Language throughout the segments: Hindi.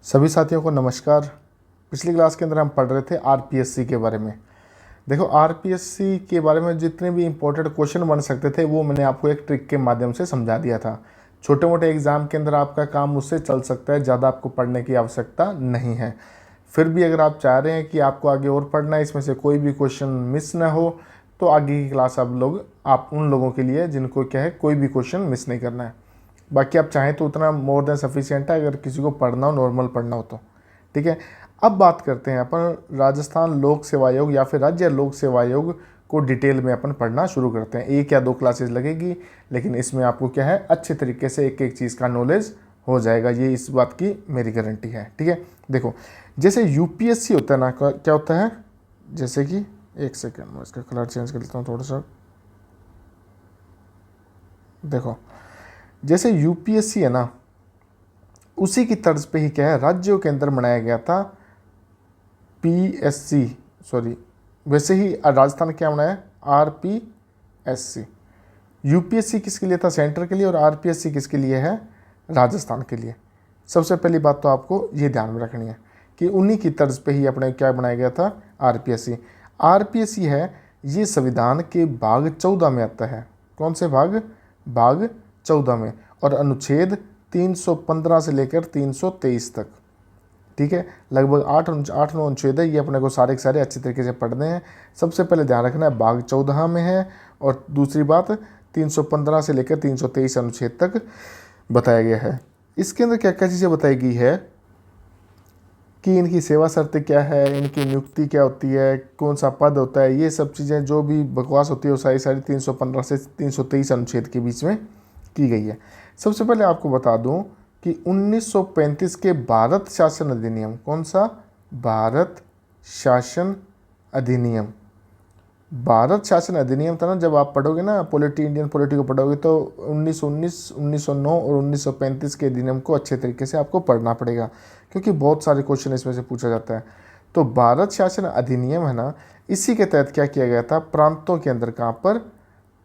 सभी साथियों को नमस्कार। पिछली क्लास के अंदर हम पढ़ रहे थे आरपीएससी के बारे में। देखो, आरपीएससी के बारे में जितने भी इंपॉर्टेंट क्वेश्चन बन सकते थे वो मैंने आपको एक ट्रिक के माध्यम से समझा दिया था। छोटे मोटे एग्जाम के अंदर आपका काम उससे चल सकता है, ज़्यादा आपको पढ़ने की आवश्यकता नहीं है। फिर भी अगर आप चाह रहे हैं कि आपको आगे और पढ़ना है, इसमें से कोई भी क्वेश्चन मिस ना हो, तो आगे की क्लास आप उन लोगों के लिए जिनको क्या है कोई भी क्वेश्चन मिस नहीं करना है। बाकी आप चाहें तो उतना मोर देन सफिशिएंट है, अगर किसी को पढ़ना हो, नॉर्मल पढ़ना हो तो। ठीक है, अब बात करते हैं अपन राजस्थान लोक सेवा आयोग या फिर राज्य लोक सेवा आयोग को डिटेल में अपन पढ़ना शुरू करते हैं। एक या दो क्लासेस लगेगी, लेकिन इसमें आपको क्या है अच्छे तरीके से एक एक चीज़ का नॉलेज हो जाएगा, ये इस बात की मेरी गारंटी है। ठीक है, देखो जैसे यूपीएससी होता है ना, क्या होता है, जैसे कि एक सेकेंड मैं इसका कलर चेंज कर लेता हूँ थोड़ा सा। देखो, जैसे यूपीएससी है ना, उसी की तर्ज पे ही क्या है राज्यों के अंदर बनाया गया था पीएससी, सॉरी वैसे ही राजस्थान क्या बनाया आरपीएससी। यूपीएससी किसके लिए था, सेंटर के लिए, और आरपीएससी किसके लिए है, राजस्थान के लिए। सबसे पहली बात तो आपको ये ध्यान में रखनी है कि उन्हीं की तर्ज पे ही अपने क्या बनाया गया था आरपीएससी। आरपीएससी है ये संविधान के भाग 14 में आता है। कौन से भाग 14 में, और अनुच्छेद 315 से लेकर 323 तक। ठीक है, लगभग 8-9 अनुच्छेद है, ये अपने को सारे के सारे अच्छे तरीके से पढ़ने हैं। सबसे पहले ध्यान रखना है भाग 14 में है, और दूसरी बात 315 से लेकर 323 अनुच्छेद तक बताया गया है। इसके अंदर क्या क्या चीज़ें बताई गई है कि इनकी सेवा शर्तें क्या है, इनकी नियुक्ति क्या होती है, कौन सा पद होता है, ये सब चीज़ें जो भी बकवास होती है वो सारी 315 से 323 अनुच्छेद के बीच में की गई है। सबसे पहले आपको बता दूं कि 1935 के भारत शासन अधिनियम, कौन सा, भारत शासन अधिनियम, भारत शासन अधिनियम था ना। जब आप पढ़ोगे ना इंडियन पॉलिटी को पढ़ोगे तो 1919, 1909 और 1935 के अधिनियम को अच्छे तरीके से आपको पढ़ना पड़ेगा, क्योंकि बहुत सारे क्वेश्चन इसमें से पूछा जाता है। तो भारत शासन अधिनियम है ना, इसी के तहत क्या किया गया था, प्रांतों के अंदर, कहाँ पर,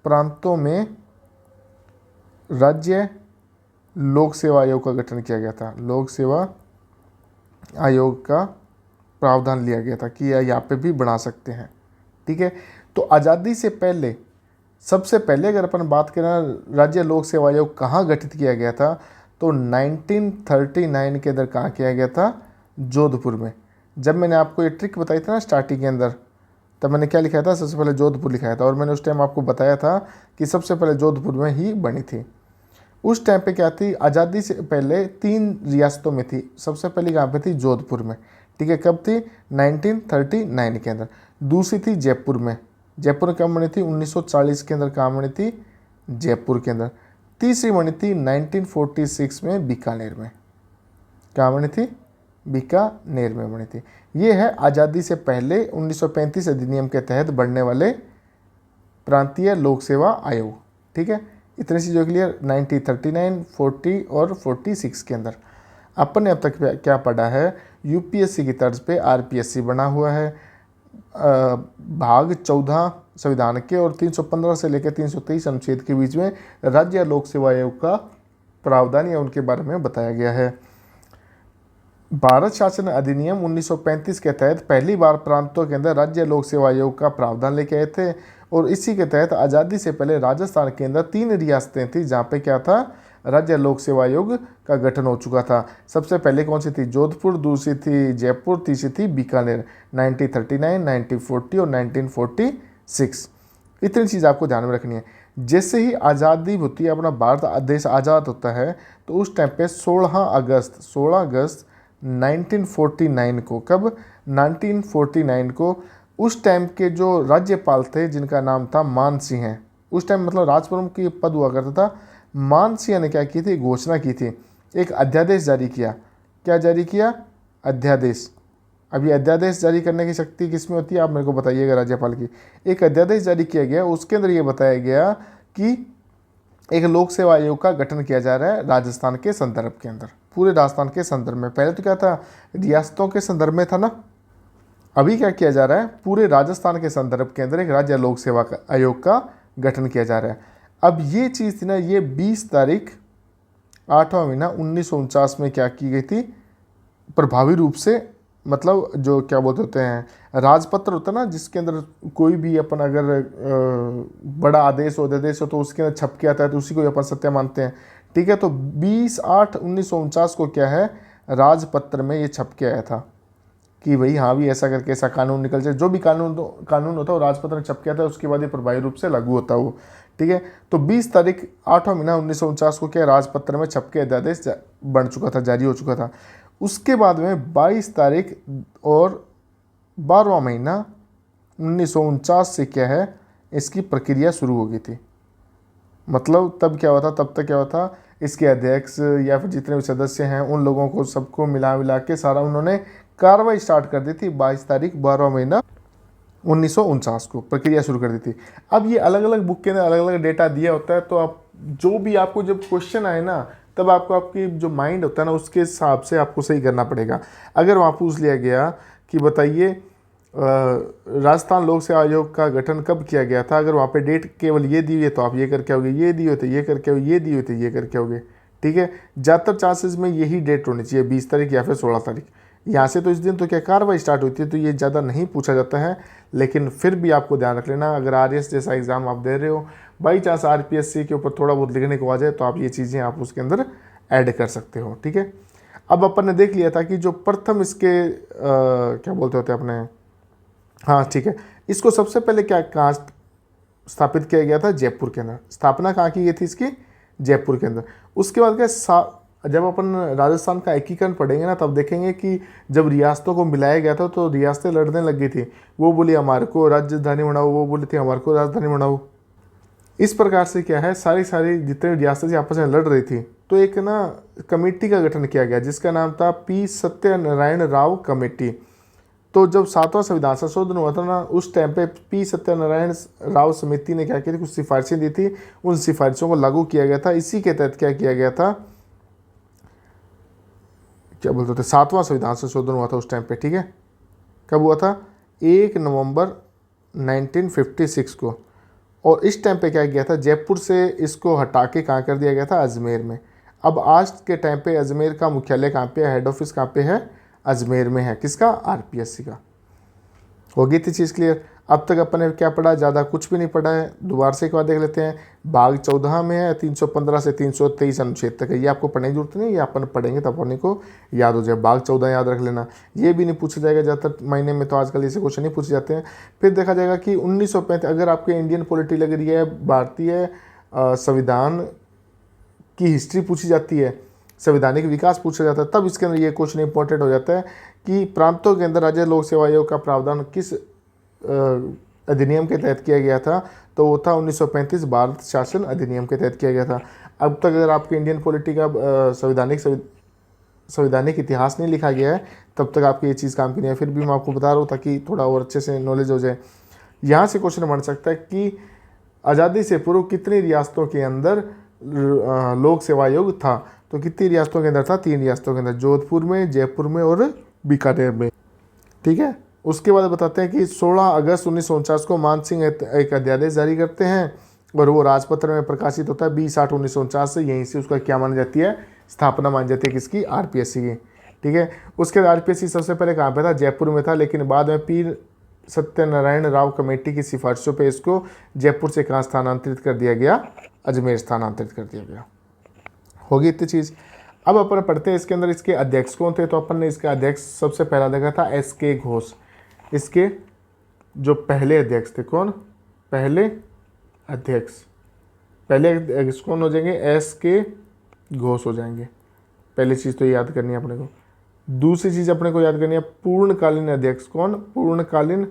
प्रांतों में राज्य लोक सेवा आयोग का गठन किया गया था। लोक सेवा आयोग का प्रावधान लिया गया था कि यहाँ पे भी बना सकते हैं। ठीक है, तो आज़ादी से पहले, सबसे पहले अगर अपन बात करें राज्य लोक सेवा आयोग कहाँ गठित किया गया था, तो 1939 के अंदर कहाँ किया गया था, जोधपुर में। जब मैंने आपको ये ट्रिक बताई थी ना स्टार्टिंग के अंदर, तब मैंने क्या लिखा था, सबसे पहले जोधपुर लिखाया था, और मैंने उस टाइम आपको बताया था कि सबसे पहले जोधपुर में ही बनी थी। उस टाइम पे क्या थी, आज़ादी से पहले 3 रियासतों में थी। सबसे पहली कहाँ पे थी, जोधपुर में। ठीक है, कब थी, 1939 के अंदर। दूसरी थी जयपुर में, जयपुर कब बनी थी, 1940 के अंदर कहाँ बनी थी, जयपुर के अंदर। तीसरी बनी थी 1946 में बीकानेर में। कहाँ बनी थी, बीकानेर में बनी थी। ये है आज़ादी से पहले 1935 अधिनियम के तहत बढ़ने वाले प्रांतीय लोक सेवा आयोग। ठीक है, इतनी चीज़ों के लिए 1939, 40 और 46 के अंदर अपन ने अब तक क्या पढ़ा है, यूपीएससी की तर्ज पे आरपीएससी बना हुआ है। भाग 14 संविधान के और 315 से लेकर 323 अनुच्छेद के बीच में राज्य लोक सेवा आयोग का प्रावधान या उनके बारे में बताया गया है। भारत शासन अधिनियम 1935 के तहत पहली बार प्रांतों के अंदर राज्य लोक सेवा आयोग का प्रावधान लेके आए थे, और इसी के तहत आज़ादी से पहले राजस्थान के अंदर 3 रियासतें थी जहाँ पे क्या था, राज्य लोक सेवा आयोग का गठन हो चुका था। सबसे पहले कौन सी थी, जोधपुर, दूसरी थी जयपुर, तीसरी थी बीकानेर। 1939, 1940 और 1946, इतनी चीज़ आपको ध्यान में रखनी है। जैसे ही आज़ादी होती है, अपना भारत देश आज़ाद होता है, तो उस टाइम पे 16 अगस्त 1949 को, कब, 1949 को उस टाइम के जो राज्यपाल थे जिनका नाम था मान सिंह है, उस टाइम मतलब राजप्रमुख की पद हुआ करता था, मान सिंह ने क्या की थी, घोषणा की थी, एक अध्यादेश जारी किया। क्या जारी किया, अध्यादेश। अभी अध्यादेश जारी करने की शक्ति किसमें होती है, आप मेरे को बताइएगा, राज्यपाल की। एक अध्यादेश जारी किया गया, उसके अंदर ये बताया गया कि एक लोक सेवा आयोग का गठन किया जा रहा है राजस्थान के संदर्भ के अंदर, पूरे राजस्थान के संदर्भ में। पहले तो क्या था, रियासतों के संदर्भ में था ना, अभी क्या किया जा रहा है, पूरे राजस्थान के संदर्भ के अंदर एक राज्य लोक सेवा आयोग का गठन किया जा रहा है। अब ये चीज़ थी ना, ये 20 तारीख 8वां महीना 1949 में क्या की गई थी, प्रभावी रूप से, मतलब जो क्या बोलते होते हैं राजपत्र होता है ना, जिसके अंदर कोई भी अपन अगर बड़ा आदेश हो आदेश हो तो उसके अंदर छप के आता है, तो उसी को अपन सत्य मानते हैं। ठीक है, तो 20/8/1949 को क्या है, राजपत्र में ये छप के आया था कि भाई हाँ भी ऐसा करके ऐसा कानून निकल जाए। जो भी कानून होता है वो राजपत्र में छप के आता है, उसके बाद ये प्रभावी रूप से लागू होता है वो। ठीक है, तो 20 तारीख 8वां महीना 1949 को क्या राजपत्र में छप के अध्यादेश बन चुका था, जारी हो चुका था। उसके बाद में 22 तारीख और 12वां महीना 1949 से क्या है, इसकी प्रक्रिया शुरू हो गई थी। मतलब तब क्या हुआ था, तब तक क्या हुआ था, इसके अध्यक्ष या फिर जितने भी सदस्य हैं उन लोगों को सबको मिला के सारा उन्होंने कार्रवाई स्टार्ट कर दी थी। 22 तारीख 12वां महीना 1949 को प्रक्रिया शुरू कर दी थी। अब ये अलग अलग बुक के अंदर अलग अलग डेटा दिया होता है, तो आप जो भी आपको जब क्वेश्चन आए ना, तब आपको आपकी जो माइंड होता है ना उसके हिसाब से आपको सही करना पड़ेगा। अगर वहाँ पूछ लिया गया कि बताइए राजस्थान लोक सेवा आयोग का गठन कब किया गया था, अगर वहाँ पे डेट केवल ये दी हुई है तो आप ये करके आओगे, ये दी हुई तो ये करके आओगे, ये दी हुई तो ये करके आओगे। ठीक है, ज़्यादातर चांसेस में यही डेट होनी चाहिए, 20 तारीख या फिर 16 तारीख। यहाँ से तो इस दिन तो क्या कार्रवाई स्टार्ट होती है, तो ये ज़्यादा नहीं पूछा जाता है। लेकिन फिर भी आपको ध्यान रख लेना, अगर आरएस जैसा एग्ज़ाम आप दे रहे हो, बाई चांस आरपीएससी के ऊपर थोड़ा बहुत लिखने को आ जाए, तो आप ये चीज़ें आप उसके अंदर ऐड कर सकते हो। ठीक है, अब अपन ने देख लिया था कि जो प्रथम इसके क्या बोलते होते हैं अपने, हाँ ठीक है, इसको सबसे पहले क्या कहाँ स्थापित किया गया था, जयपुर के अंदर। स्थापना कहाँ की गई थी इसकी, जयपुर के अंदर। उसके बाद क्या जब अपन राजस्थान का एकीकरण पढ़ेंगे ना, तब देखेंगे कि जब रियासतों को मिलाया गया था तो रियासतें लड़ने लग गई थी। वो बोली हमारे को राजधानी बनाओ, वो बोली थी हमारे को राजधानी बनाओ। इस प्रकार से क्या है, सारी जितने रियासतें थी आपस में लड़ रही थी, तो एक ना कमेटी का गठन किया गया जिसका नाम था पी सत्यनारायण राव कमेटी। तो जब 7वां संविधान संशोधन हुआ था ना, उस टाइम पे पी सत्यनारायण राव समिति ने क्या की थी, कुछ सिफारिशें दी थी, उन सिफारिशों को लागू किया गया था। इसी के तहत क्या किया गया था, क्या बोलते थे, 7वां संविधान संशोधन हुआ था उस टाइम पे। ठीक है, कब हुआ था, 1 नवंबर 1956 को। और इस टाइम पे क्या किया था, जयपुर से इसको हटा के कहाँ कर दिया गया था, अजमेर में। अब आज के टाइम पे अजमेर का मुख्यालय कहाँ पे है, हेड ऑफिस कहाँ पे है, अजमेर में है। किसका, आरपीएससी का। हो गई थी चीज़ क्लियर। अब तक अपन ने क्या पढ़ा, ज़्यादा कुछ भी नहीं पढ़ा है। दोबारा से एक बार देख लेते हैं। भाग 14 में है 315 से 323 अनुच्छेद तक है, ये आपको पढ़ने की जरूरत नहीं, ये अपन पढ़ेंगे तब अपने को याद हो जाए। भाग 14 याद रख लेना, ये भी नहीं पूछा जाएगा ज़्यादातर महीने में, तो आजकल ऐसे क्वेश्चन नहीं पूछे जाते हैं। फिर देखा जाएगा कि 1935, अगर आपके इंडियन पॉलिटी लग रही है, भारतीय संविधान की हिस्ट्री पूछी जाती है, संवैधानिक विकास पूछा जाता है, तब इसके अंदर ये क्वेश्चन इंपॉर्टेंट हो जाता है कि प्रांतों के अंदर राज्य लोक सेवा आयोग का प्रावधान किस अधिनियम के तहत किया गया था, तो वो था 1935 भारत शासन अधिनियम के तहत किया गया था। अब तक अगर आपके इंडियन पॉलिटी का संवैधानिक इतिहास नहीं लिखा गया है, तब तक आपकी ये चीज़ काम की नहीं है। फिर भी मैं आपको बता रहा हूँ ताकि थोड़ा और अच्छे से नॉलेज हो जाए। यहाँ से क्वेश्चन बन सकता है कि आज़ादी से पूर्व कितनी रियासतों के अंदर लोक सेवा आयोग था, तो कितनी रियासतों के अंदर था, 3 रियासतों के अंदर, जोधपुर में, जयपुर में और बीकानेर में। ठीक है, उसके बाद बताते हैं कि 16 अगस्त 1949 को मान सिंह एक अध्यादेश जारी करते हैं और वो राजपत्र में प्रकाशित होता है 20/8/1949 से। यहीं से उसका क्या मानी जाती है, स्थापना मानी जाती है किसकी, आरपीएससी की। ठीक है, उसके बाद आरपीएससी सबसे पहले कहाँ पे था, जयपुर में था, लेकिन बाद में पी सत्यनारायण राव कमेटी की सिफारिशों पे इसको जयपुर से कहाँ स्थानांतरित कर दिया गया, अजमेर स्थानांतरित कर दिया गया। होगी इतनी चीज़। अब अपन पढ़ते हैं इसके अंदर इसके अध्यक्ष कौन थे, तो अपन ने इसके अध्यक्ष सबसे पहला देखा था एस.के. घोष। इसके जो पहले अध्यक्ष थे, कौन, पहले अध्यक्ष कौन हो जाएंगे, एस.के. घोष हो जाएंगे। पहली चीज़ तो याद करनी है अपने को। दूसरी चीज़ अपने को याद करनी है, पूर्णकालीन अध्यक्ष कौन, पूर्णकालीन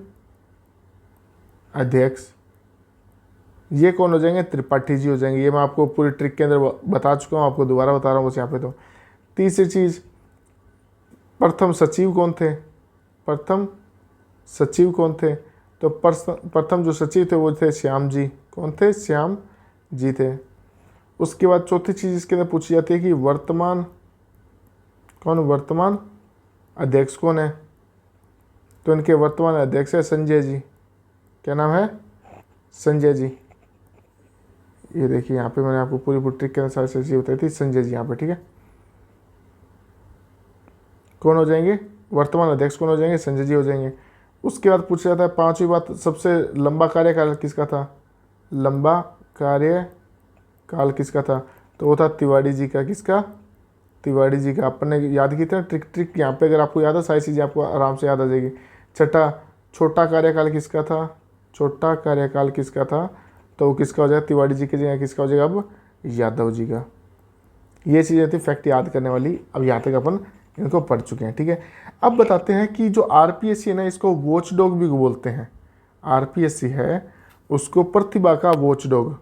अध्यक्ष ये कौन हो जाएंगे, त्रिपाठी जी हो जाएंगे। ये मैं आपको पूरी ट्रिक के अंदर बता चुका हूँ, आपको दोबारा बता रहा हूँ बस यहाँ पे। तो तीसरी चीज़, प्रथम सचिव कौन थे, प्रथम सचिव कौन थे, तो प्रथम जो सचिव थे वो थे श्याम जी। कौन थे, श्याम जी थे। उसके बाद चौथी चीज़ इसके अंदर पूछी जाती है कि वर्तमान अध्यक्ष कौन है, तो इनके वर्तमान अध्यक्ष है संजय जी। क्या नाम है, संजय जी। ये देखिए यहाँ पे मैंने आपको पूरी ट्रिक के अनुसार चीज़ बताई थी, संजय जी यहाँ पे। ठीक है, कौन हो जाएंगे, वर्तमान अध्यक्ष कौन हो जाएंगे, संजय जी हो जाएंगे। उसके बाद पूछा जाता है पांचवी बात, सबसे लंबा कार्यकाल किसका था, लंबा कार्यकाल किसका था, तो वो था तिवारी जी का। किसका, तिवारी जी का। अपन ने याद की था ट्रिक यहाँ पे, अगर आपको याद है सारी चीज़ें आपको आराम से याद आ जाएगी। छठा, छोटा कार्यकाल किसका था, छोटा कार्यकाल किसका था, तो वो किसका हो जाएगा, तिवारी जी की जगह किसका हो जाएगा अब, यादव जी का। ये चीज़ें थी फैक्ट याद करने वाली, अब यहाँ तक अपन इनको पढ़ चुके हैं, ठीक है। अब बताते हैं कि जो आरपीएससी है ना, इसको वॉच डॉग भी बोलते हैं। आरपीएससी है उसको प्रतिभा का वॉच डॉग,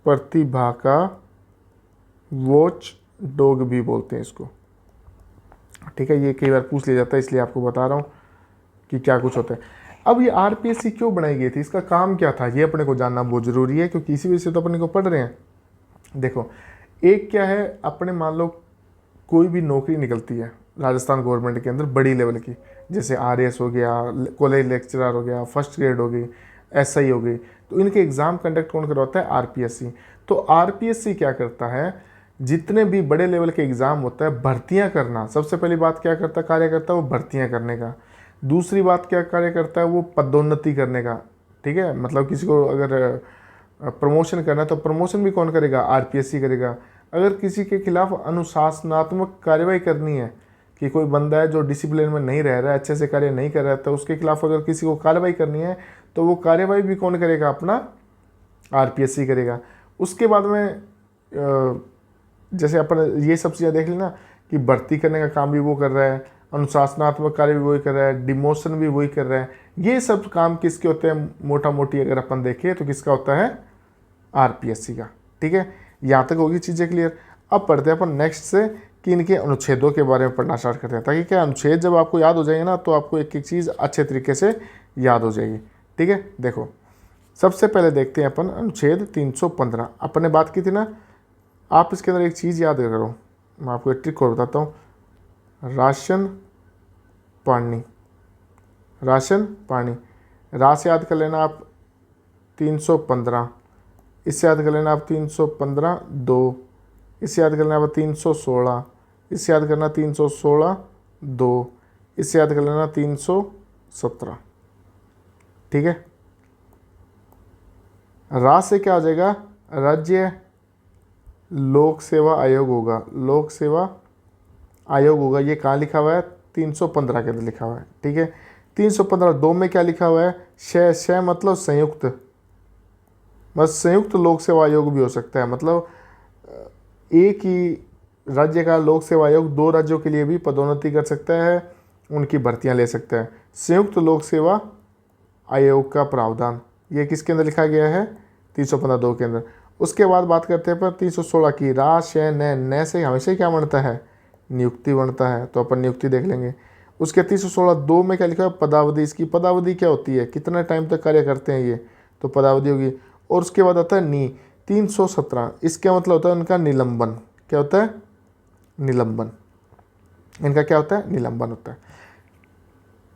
प्रतिभा का वॉच डॉग भी बोलते हैं इसको, ठीक है। ये कई बार पूछ लिया जाता है, इसलिए आपको बता रहा हूँ कि क्या कुछ होता है। अब ये आरपीएससी क्यों बनाई गई थी, इसका काम क्या था, ये अपने को जानना बहुत ज़रूरी है, क्योंकि इसी वजह से तो अपने को पढ़ रहे हैं। देखो, एक क्या है, अपने मान लो कोई भी नौकरी निकलती है राजस्थान गवर्नमेंट के अंदर बड़ी लेवल की, जैसे आरएएस हो गया, कॉलेज लेक्चरर हो गया, फर्स्ट ग्रेड हो गई, एसआई हो गई, तो इनके एग्ज़ाम कंडक्ट कौन करवाता है, आरपीएससी। तो आरपीएससी क्या करता है, जितने भी बड़े लेवल के एग्ज़ाम होता है, भर्तियां करना, सबसे पहली बात क्या करता है, कार्य करता है वो भर्तियां करने का। दूसरी बात क्या कार्य करता है, वो पदोन्नति करने का, ठीक है। मतलब किसी को अगर प्रमोशन करना है तो प्रमोशन भी कौन करेगा, आरपीएससी करेगा। अगर किसी के खिलाफ अनुशासनात्मक कार्रवाई करनी है, कि कोई बंदा है जो डिसिप्लिन में नहीं रह रहा है, अच्छे से कार्य नहीं कर रहा है, तो उसके खिलाफ अगर किसी को कार्रवाई करनी है तो वो कार्रवाई भी कौन करेगा, अपना आरपीएससी करेगा। उसके बाद में जैसे अपन ये सब चीज़ें देख लेना कि भर्ती करने का काम भी वो कर रहा है, अनुशासनात्मक कार्य भी वही कर रहा है, डिमोशन भी वही कर रहा है। ये सब काम किसके होते हैं, मोटा मोटी अगर अपन देखें तो किसका होता है, आरपीएससी का, ठीक है। यहाँ तक होगी चीज़ें क्लियर। अब पढ़ते हैं अपन नेक्स्ट से कि इनके अनुच्छेदों के बारे में पढ़ना स्टार्ट करते हैं, ताकि क्या अनुच्छेद जब आपको याद हो जाएंगे ना, तो आपको एक एक चीज़ अच्छे तरीके से याद हो जाएगी, ठीक है। देखो, सबसे पहले देखते हैं अपन अनुच्छेद 315। अपन ने बात की थी ना, आप इसके अंदर एक चीज़ याद करो, मैं आपको एक ट्रिक और बताता हूँ। राशन पानी, राशन पानी, रास याद कर लेना आप 315, इससे याद कर लेना आप 315 2, इससे याद करना आप 316, इससे याद करना 316 2, इससे याद कर लेना 317, ठीक है। राज से क्या हो जाएगा, राज्य लोक सेवा आयोग होगा, लोक सेवा आयोग होगा। ये कहाँ लिखा हुआ है, 315 के अंदर लिखा हुआ है, ठीक है। 315 2 में क्या लिखा हुआ है, शय मतलब संयुक्त, बस संयुक्त लोक सेवा आयोग भी हो सकता है, मतलब एक ही राज्य का लोक सेवा आयोग 2 राज्यों के लिए भी पदोन्नति कर सकता है, उनकी भर्तियां ले सकता है। संयुक्त लोक सेवा आयोग का प्रावधान ये किसके अंदर लिखा गया है, 315 2 के अंदर। उसके बाद बात करते हैं पर 316 की, रा शय न से हमेशा क्या बनता है, नियुक्ति बनता है, तो अपन नियुक्ति देख लेंगे। उसके 316 2 में क्या लिखा है, पदावधि। इसकी पदावधि क्या होती है, कितने टाइम तक कार्य करते हैं ये, तो पदावधि होगी। और उसके बाद आता है नी 317, इसका मतलब होता है उनका निलंबन। क्या होता है, निलंबन। इनका क्या होता है, निलंबन होता है।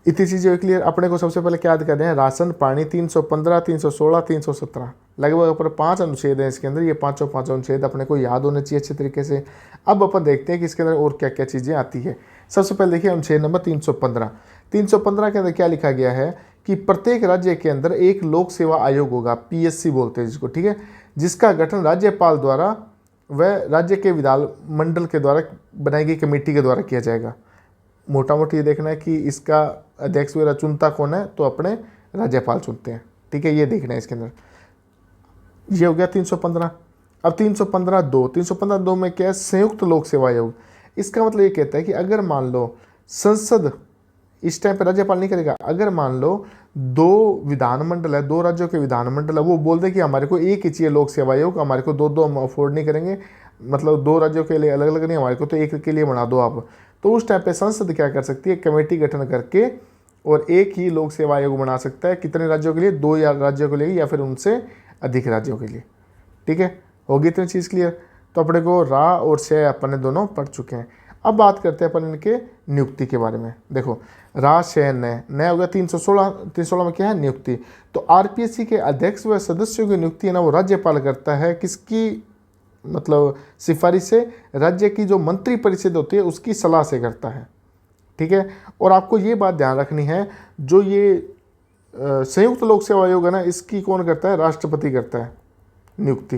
इतनी चीज़ें क्लियर। अपने को सबसे पहले क्या याद करना है, राशन पानी 315 316 317, लगभग अपन 5 अनुच्छेद हैं इसके अंदर। ये पाँचों अनुच्छेद अपने को याद होने चाहिए अच्छे तरीके से। अब अपन देखते हैं कि इसके अंदर और क्या क्या चीज़ें आती है। सबसे पहले देखिए अनुच्छेद नंबर 315। 315 के अंदर क्या लिखा गया है कि प्रत्येक राज्य के अंदर एक लोक सेवा आयोग होगा, पीएससी बोलते हैं जिसको, ठीक है, जिसका गठन राज्यपाल द्वारा व राज्य के विधान मंडल के द्वारा बनाई गई कमेटी के द्वारा किया जाएगा। मोटा मोटी ये देखना है कि इसका अध्यक्ष वगैरह चुनता कौन है, तो अपने राज्यपाल चुनते हैं, ठीक है। ये देखना है इसके अंदर। ये हो गया 315। अब 315 2, 315 2 में क्या है, संयुक्त लोक सेवा आयोग। इसका मतलब ये कहता है कि अगर मान लो संसद इस टाइम पे राज्यपाल नहीं करेगा, अगर मान लो 2 विधानमंडल है, 2 राज्यों के विधानमंडल है, वो बोल दे कि हमारे को एक ही चाहिए लोक सेवा आयोग, हमारे को 2 हम अफोर्ड नहीं करेंगे, मतलब 2 राज्यों के लिए अलग अलग नहीं, हमारे को तो एक के लिए बना दो आप, तो उस टाइम पे संसद क्या कर सकती है, कमेटी गठन करके और एक ही लोक सेवा आयोग बना सकता है। कितने राज्यों के लिए, 2 या राज्यों के लिए या फिर उनसे अधिक राज्यों के लिए, ठीक है। होगी इतनी चीज़ क्लियर। तो अपने को रा और शय अपन ने दोनों पढ़ चुके हैं। अब बात करते हैं अपन इनके नियुक्ति के बारे में। देखो, रा शय न हो गया 316 में क्या है, नियुक्ति। तो आरपीएससी के अध्यक्ष व सदस्यों की नियुक्ति है ना, वो राज्यपाल करता है। किसकी मतलब सिफारिश से, राज्य की जो मंत्री परिषद होती है उसकी सलाह से करता है, ठीक है। और आपको ये बात ध्यान रखनी है, जो ये संयुक्त लोक सेवा आयोग है ना, इसकी कौन करता है? राष्ट्रपति करता है नियुक्ति,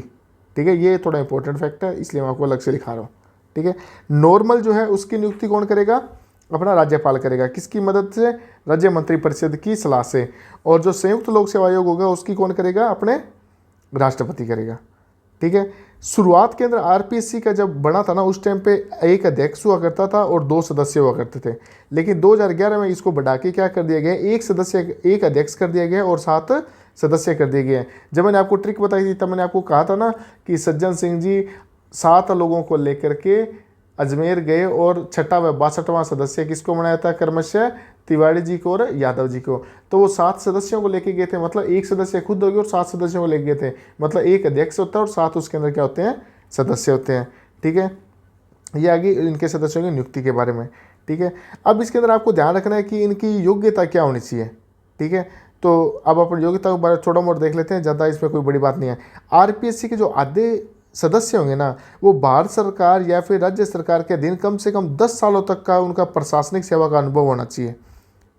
ठीक है। ये थोड़ा इंपॉर्टेंट फैक्ट है, इसलिए मैं आपको अलग से लिखा रहा हूँ, ठीक है। नॉर्मल जो है उसकी नियुक्ति कौन करेगा? अपना राज्यपाल करेगा। किसकी मदद से? राज्य मंत्रिपरिषद की सलाह से। और जो संयुक्त लोक सेवा आयोग होगा उसकी कौन करेगा? अपने राष्ट्रपति करेगा, ठीक है। शुरुआत के अंदर आरपीएससी का जब बना था ना, उस टाइम पे एक अध्यक्ष हुआ करता था और 2 सदस्य हुआ करते थे। लेकिन 2011 में इसको बढ़ा के क्या कर दिया गया? एक अध्यक्ष कर दिया गया और 7 सदस्य कर दिए गए हैं। जब मैंने आपको ट्रिक बताई थी तब मैंने आपको कहा था ना कि सज्जन सिंह जी 7 लोगों को लेकर के अजमेर गए और छठा व 62वां सदस्य किसको बनाया था? क्रमशः तिवारी जी को और यादव जी को। तो वो 7 सदस्यों को लेके गए थे, मतलब एक सदस्य खुद हो गए और 7 सदस्यों को लेके गए थे। मतलब एक अध्यक्ष होता है और 7 उसके अंदर क्या होते हैं? सदस्य होते हैं, ठीक है। ये आगे इनके सदस्यों की नियुक्ति के बारे में, ठीक है। अब इसके अंदर आपको ध्यान रखना है कि इनकी योग्यता क्या होनी चाहिए, ठीक है। तो अब अपन योग्यता के बारे में छोटा मोटा देख लेते हैं, ज़्यादा इसमें कोई बड़ी बात नहीं है। आरपीएससी के जो आधे सदस्य होंगे ना, वो भारत सरकार या फिर राज्य सरकार के अधीन कम से कम 10 सालों तक का उनका प्रशासनिक सेवा का अनुभव होना चाहिए,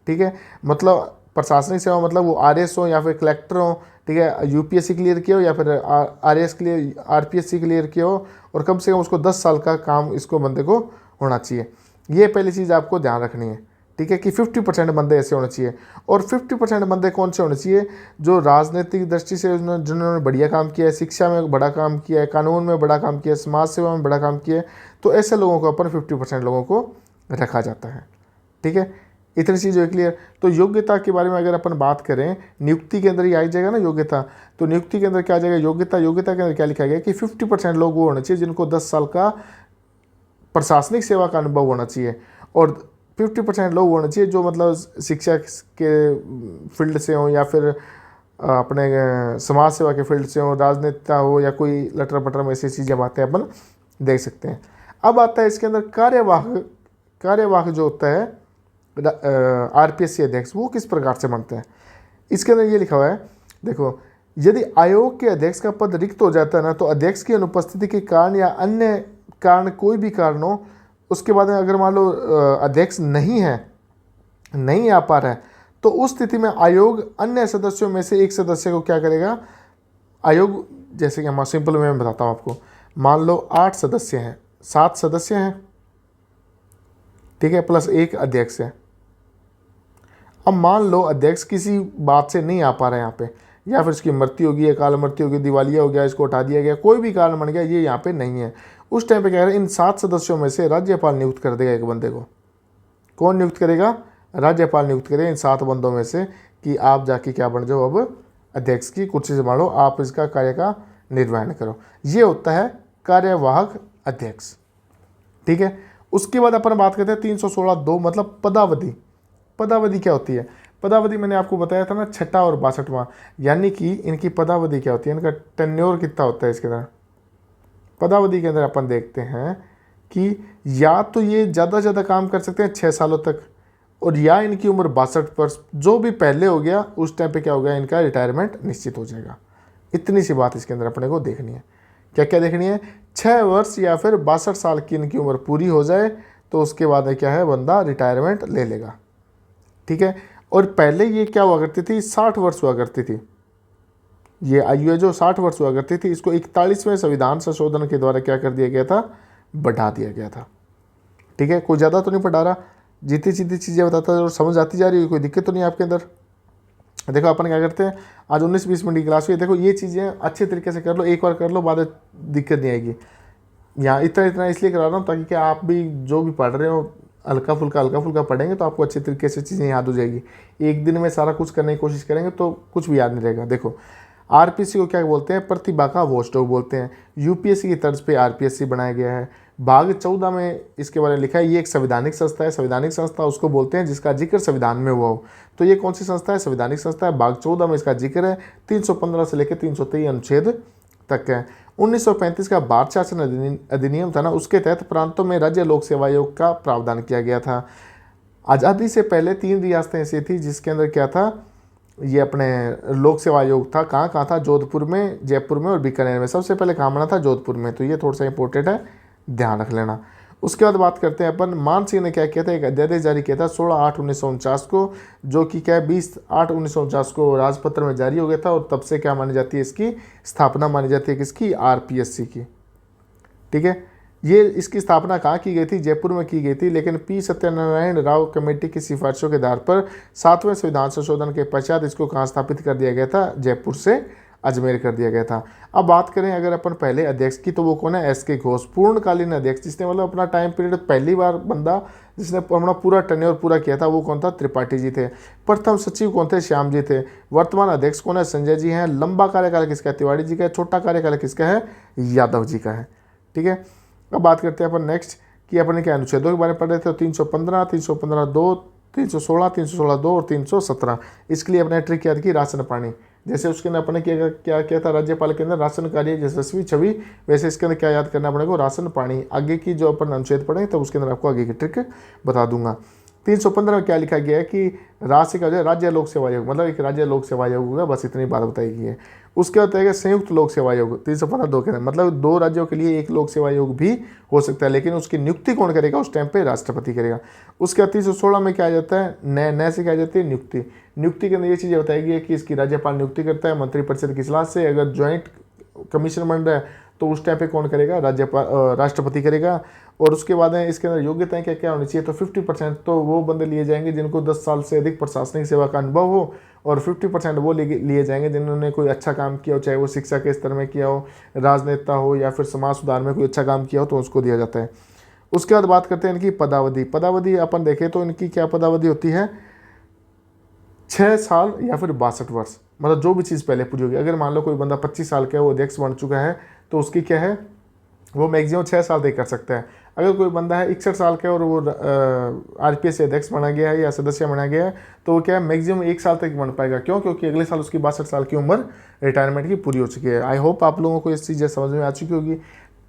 ठीक है। मतलब प्रशासनिक सेवा मतलब वो आरएस हो या फिर कलेक्टर हो, ठीक है। यूपीएससी क्लियर किया हो या फिर आरएस क्लियर आरपीएससी क्लियर किया हो, और कम से कम उसको 10 साल का काम इसको बंदे को होना चाहिए। ये पहली चीज़ आपको ध्यान रखनी है, ठीक है, कि 50% बंदे ऐसे होने चाहिए। और 50% बंदे कौन से होने चाहिए? जो राजनीतिक दृष्टि से जिन्होंने बढ़िया काम किया है, शिक्षा में बड़ा काम किया है, कानून में बड़ा काम किया है, समाज सेवा में बड़ा काम किया है, तो ऐसे लोगों को अपन 50% लोगों को रखा जाता है, ठीक है। इतनी चीज़ क्लियर। तो योग्यता के बारे में अगर अपन बात करें, नियुक्ति के अंदर ही आ जाएगा ना योग्यता। तो नियुक्ति के अंदर क्या आ जाएगा? योग्यता के अंदर क्या लिखा गया कि 50% लोग वो होने चाहिए जिनको 10 साल का प्रशासनिक सेवा का अनुभव होना चाहिए, और 50% लोग होने चाहिए जो मतलब शिक्षा के फील्ड से हो या फिर अपने समाज सेवा के फील्ड से हो, राजनेता हो या कोई लटर पटर में ऐसी चीज़ें बातें अपन देख सकते हैं। अब आता है इसके अंदर कार्यवाहक जो होता है आरपीएससी अध्यक्ष, वो किस प्रकार से बनते हैं? इसके अंदर ये लिखा हुआ है, देखो, यदि आयोग के अध्यक्ष का पद रिक्त हो जाता है ना, तो अध्यक्ष की अनुपस्थिति के कारण या अन्य कारण, कोई भी कारण हो, उसके बाद में अगर मान लो अध्यक्ष नहीं आ पा रहा है, तो उस स्थिति में आयोग अन्य सदस्यों में से एक सदस्य को क्या करेगा? आयोग, जैसे कि हम सिंपल में बताता हूँ आपको, मान लो 8 सदस्य हैं, 7 सदस्य हैं, ठीक है, प्लस एक अध्यक्ष है। अब मान लो अध्यक्ष किसी बात से नहीं आ पा रहा है यहाँ पे, या फिर इसकी मृत्यु होगी, अकाल मृत्यु होगी, दिवालिया हो गया, इसको हटा दिया गया, कोई भी कारण बन गया, ये यहाँ पे नहीं है। उस टाइम पे क्या है, इन 7 सदस्यों में से राज्यपाल नियुक्त कर देगा एक बंदे को। कौन नियुक्त करेगा? राज्यपाल नियुक्त करेगा इन 7 बंदों में से, कि आप जाके क्या बन जाओ, अब अध्यक्ष की कुर्सी संभालो, आप इसका कार्य का निर्वहन करो। ये होता है कार्यवाहक अध्यक्ष, ठीक है। उसके बाद अपन बात करते हैं 316(2), मतलब पदावधि। पदावधि क्या होती है? पदावधि मैंने आपको बताया था ना, 6ठा और 62वां, यानी कि इनकी पदावधि क्या होती है, इनका टेन्योर कितना होता है। इसके अंदर पदावधि के अंदर अपन देखते हैं कि या तो ये ज़्यादा से ज़्यादा काम कर सकते हैं 6 सालों तक, और या इनकी उम्र 62 वर्ष, जो भी पहले हो गया उस टाइम पे क्या हो गया, इनका रिटायरमेंट निश्चित हो जाएगा। इतनी सी बात इसके अंदर अपने को देखनी है। क्या क्या देखनी है? 6 वर्ष या फिर 62 साल की इनकी उम्र पूरी हो जाए, तो उसके बाद में क्या है, बंदा रिटायरमेंट ले लेगा, ठीक है। और पहले ये क्या हुआ करती थी, 60 वर्ष हुआ करती थी। ये आयु है जो 60 वर्ष हुआ करती थी, इसको 41वें संविधान संशोधन के द्वारा क्या कर दिया गया था, बढ़ा दिया गया था, ठीक है। कोई ज़्यादा तो नहीं बढ़ा रहा, जितनी सीधी चीज़ें बताता है और समझ आती जा रही है, कोई दिक्कत तो नहीं आपके अंदर। देखो अपन क्या करते हैं, आज 19-20 मिनट की क्लास हुई, देखो ये चीज़ें अच्छे तरीके से कर लो, एक बार कर लो, बाद में दिक्कत नहीं आएगी। यहाँ इतना इसलिए करा रहा हूँ ताकि क्या आप भी जो भी पढ़ रहे हो हल्का फुल्का पढ़ेंगे तो आपको अच्छे तरीके से चीज़ें याद हो जाएगी। एक दिन में सारा कुछ करने की कोशिश करेंगे तो कुछ भी याद नहीं रहेगा। देखो, आरपीएससी को क्या बोलते हैं, प्रतिभा का वॉचडॉग बोलते हैं। यूपीएससी की तर्ज पे आरपीएससी बनाया गया है। भाग 14 में इसके बारे में लिखा है, ये एक संवैधानिक संस्था है। संवैधानिक संस्था उसको बोलते हैं जिसका जिक्र संविधान में हुआ हो। तो ये कौन सी संस्था है, संवैधानिक संस्था है। भाग 14 में इसका जिक्र है, 315 से लेकर 323 अनुच्छेद तक है। 1935 का भारत शासन अधिनियम था ना, उसके तहत प्रांतों में राज्य लोक सेवा आयोग का प्रावधान किया गया था। आज़ादी से पहले 3 रियासतें ऐसी थी जिसके अंदर क्या था, ये अपने लोक सेवा आयोग था। कहाँ था, जोधपुर में, जयपुर में और बीकानेर में। सबसे पहले कहाँ बना था, जोधपुर में। तो ये थोड़ा सा इंपॉर्टेंट है, ध्यान रख लेना। उसके बाद बात करते हैं अपन, मान सिंह ने क्या किया था, एक अध्यादेश जारी किया था 16/8/1949 को, जो कि क्या है 20/8/1949 को राजपत्र में जारी हो गया था, और तब से क्या मानी जाती है, इसकी स्थापना मानी जाती है किसकी, आरपीएससी की। ठीक है, ये इसकी स्थापना कहाँ की गई थी, जयपुर में की गई थी, लेकिन पी सत्यनारायण राव कमेटी की सिफारिशों के आधार पर 7वें संविधान संशोधन के पश्चात इसको कहाँ स्थापित कर दिया गया था, जयपुर से अजमेर कर दिया गया था। अब बात करें अगर अपन पहले अध्यक्ष की, तो वो कौन है, एस के घोष, पूर्णकालीन अध्यक्ष, जिसने मतलब अपना टाइम पीरियड पहली बार बंदा जिसने अपना पूरा टेन्योर पूरा किया था, वो कौन था, त्रिपाठी जी थे। प्रथम सचिव कौन थे, श्याम जी थे। वर्तमान अध्यक्ष कौन है, संजय जी हैं। लंबा कार्यकाल किसका है, तिवारी जी का है। छोटा कार्यकाल किसका है, यादव जी का है। ठीक है, अब बात करते हैं अपन नेक्स्ट कि अपन क्या अनुच्छेदों के बारे में पढ़ रहे थे, 315, 315(2), 316, 316(2) और 317। इसके लिए अपने ट्रिक याद की, राशन पानी। जैसे उसके अंदर अपने क्या किया था, राज्यपाल के अंदर राशन कार्य यशस्वी छवि, वैसे इसके अंदर क्या याद करना अपने को, राशन पानी। आगे की जो अपन अनुच्छेद पढ़ेंगे तो उसके अंदर आपको आगे की ट्रिक बता दूंगा। 315 में क्या लिखा गया है कि राशि का जो है राज्य लोक सेवा आयोग, मतलब एक राज्य लोक सेवा आयोग होगा, बस इतनी बात बताई गई है। उसके बाद है संयुक्त लोक सेवा आयोग 315(2) के अंदर, मतलब 2 राज्यों के लिए एक लोक सेवा आयोग भी हो सकता है, लेकिन उसकी नियुक्ति कौन करेगा, उस टाइम पे राष्ट्रपति करेगा। उसके बाद 316 में क्या आ जाता है, नए से क्या आ जाती है, नियुक्ति। नियुक्ति के अंदर ये चीज़ बताई गई है कि इसकी राज्यपाल नियुक्ति करता है मंत्रिपरिषद की सलाह से। अगर ज्वाइंट कमीशन बन रहा है तो उस टाइम पे कौन करेगा, राज्यपाल, राष्ट्रपति करेगा। और उसके बाद है इसके अंदर योग्यताएं क्या क्या होनी चाहिए, तो 50% तो वो बंदे लिए जाएंगे जिनको 10 साल से अधिक प्रशासनिक सेवा का अनुभव हो, और 50% वो लिए जाएंगे जिन्होंने कोई अच्छा काम किया हो, चाहे वो शिक्षा के स्तर में किया हो, राजनेता हो, या फिर समाज सुधार में कोई अच्छा काम किया हो, तो उसको दिया जाता है। उसके बाद बात करते हैं इनकी पदावधि। पदावधि अपन देखें तो इनकी क्या पदावधि होती है, 6 साल या फिर 62 वर्ष, मतलब जो भी चीज़ पहले पूरी होगी। अगर मान लो कोई बंदा 25 साल का है, वो अध्यक्ष बन चुका है, तो उसकी क्या है, वो मैक्सिमम 6 साल तक कर सकता है। अगर कोई बंदा है 61 साल का और वो आरपीएस से अध्यक्ष बना गया है या सदस्य बना गया है, तो वो क्या है मैक्सिमम 1 साल तक बन पाएगा। क्यों, क्योंकि अगले साल उसकी 62 साल की उम्र रिटायरमेंट की पूरी हो चुकी है। आई होप आप लोगों को इस चीज़ समझ में आ चुकी होगी।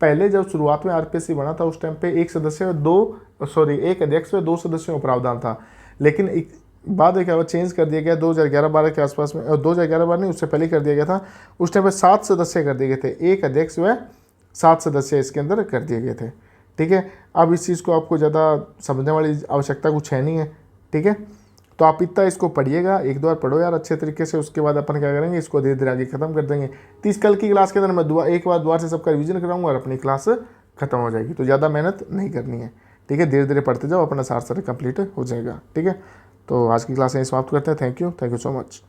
पहले जब शुरुआत में आरपीएससी बना था, उस टाइम पे एक अध्यक्ष में 2 सदस्यों का प्रावधान था, लेकिन बाद में क्या हुआ, चेंज कर दिया गया 2011-12 के आसपास में, 2011-12 नहीं, उससे पहले कर दिया गया था। उस टाइम पे 7 सदस्य कर दिए गए थे, एक अध्यक्ष व 7 सदस्य इसके अंदर कर दिए गए थे। ठीक है, अब इस चीज़ को आपको ज़्यादा समझने वाली आवश्यकता कुछ है नहीं है। ठीक है, तो आप इतना इसको पढ़िएगा, 1-2 बार पढ़ो यार अच्छे तरीके से। उसके बाद अपन क्या करेंगे, इसको धीरे धीरे आगे खत्म कर देंगे। 30 कल की क्लास के अंदर मैं एक बार दोबारा से सबका रिवीजन कराऊंगा और अपनी क्लास खत्म हो जाएगी। तो ज़्यादा मेहनत नहीं करनी है। ठीक है, धीरे धीरे पढ़ते जाओ, अपना सारा कंप्लीट हो जाएगा। ठीक है, तो आज की क्लास यहीं समाप्त करते हैं। Thank you so much.